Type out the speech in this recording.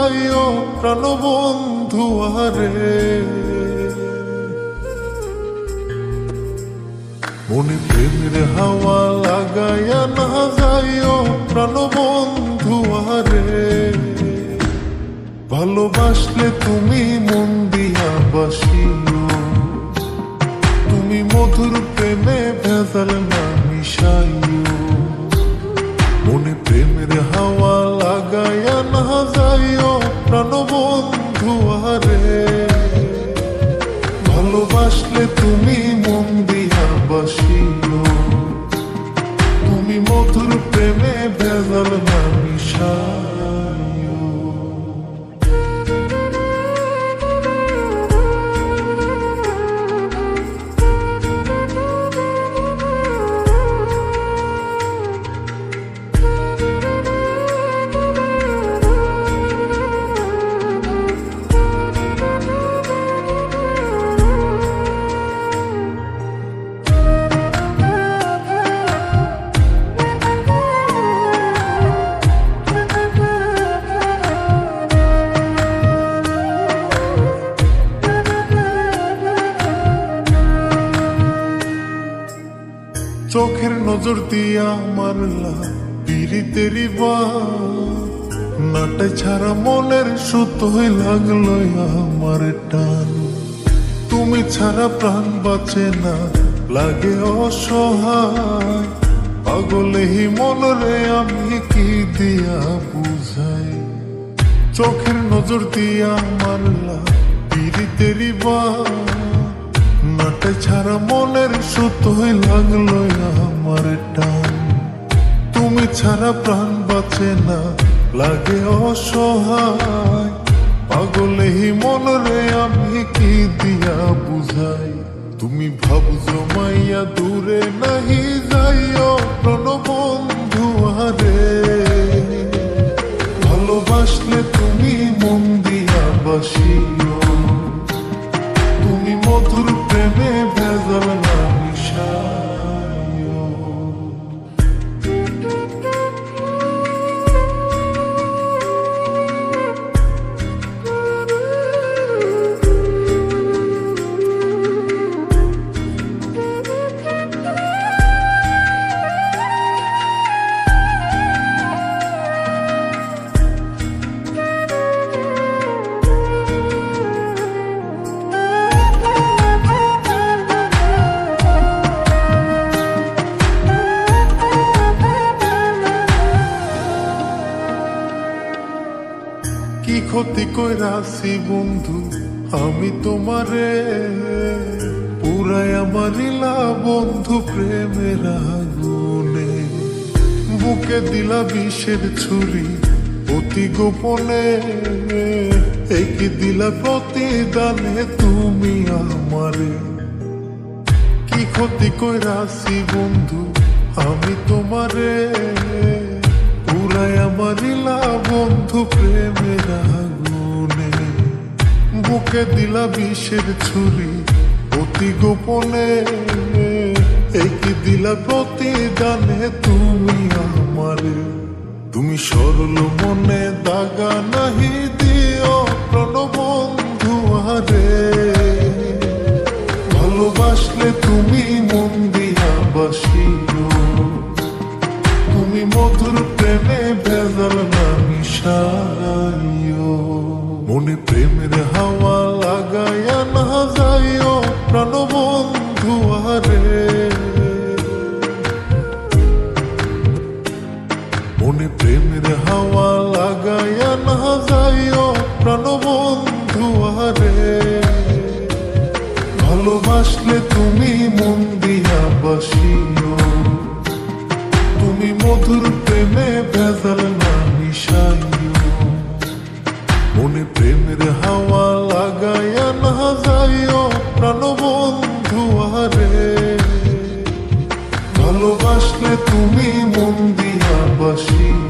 যাইও প্রাণবন্ধু আরে, মনে প্রেমের হাওয়া লাগাইয়া না যাইও প্রাণবন্ধু আরে। ভালোবাসলে তুমি মন দিয়া বাসিও, তুমি মধুর প্রেমে ভেজাল না মিশাইও। মনে প্রেমের হাওয়া লাগাইয়া না যাইও প্রাণবন্ধু আরে। ভালোবাসলে তুমি মন দিয়া বাসিও, তুমি মধুর প্রেমে ভেজাল না মিশাইও। চোখের নজর দিয়া মারলা পিরিতেরি বাত, নাটাই ছাড়া মনের সুতোই লাগলো আমার টান। তুমি ছাড়া প্রাণ বাঁচে না, লাগে অসহায়, পাগলেই মনরে আমি কি দিয়া বুঝাই। চোখের নজর দিয়া মারলা পিরিতেরি বাত, নাটাই ছাড়া মনের সুতোই লাগলো আমার টান। তুমি ছাড়া প্রাণ বাঁচে না, লাগে অসহায়, পাগলেই মনরে আমি কি দিয়া বুঝাই। তুমি ভাব জমাইয়া দূরে নাহি যাইও প্রাণবন্ধু আরে। ভালোবাসলে তুমি মন দিয়া বাসিও, তুমি মধুর প্রেমে ভেজাল না মিশাইও। কি ক্ষতি কইরাছি বন্ধু আমি তোমারে, পুরাই আমারিলা বন্ধু প্রেমের আগুনে। বুকে দিলা বিষের ছুরি অতি গোপনে, একই দিলা প্রতিদানে তুমি আমারে। কি ক্ষতি কইরাছি বন্ধু আমি তোমারে, পুরাই আমারিলা বন্ধু প্রেমের আগুনে। বুকে দিলা বিষের ছুরি অতি গোপনে, একই দিলা প্রতিদানে তুমি আমারে। তুমি সরল মনে দাগা নাহি দিও প্রাণবন্ধু আরে। ভালোবাসলে তুমি মন দিয়া বাসিও, তুমি মধুর প্রেমে ভেজাল না মিশাইও। মনে প্রেমের হাওয়া লাগাইয়া না যাইও প্রাণবন্ধু আরে। মনে প্রেমের হাওয়া লাগাইয়া না যাইও প্রাণবন্ধু আরে। ভালোবাসলে তুমি মন দিয়া বাসিও, তুমি মধুর প্রেমে ভেজাল না মিশাইও। মনে প্রেমের হাওয়া লাগাইয়া না যাইও প্রাণবন্ধু আরে। ভালোবাসলে তুমি মন দিয়া বাসিও,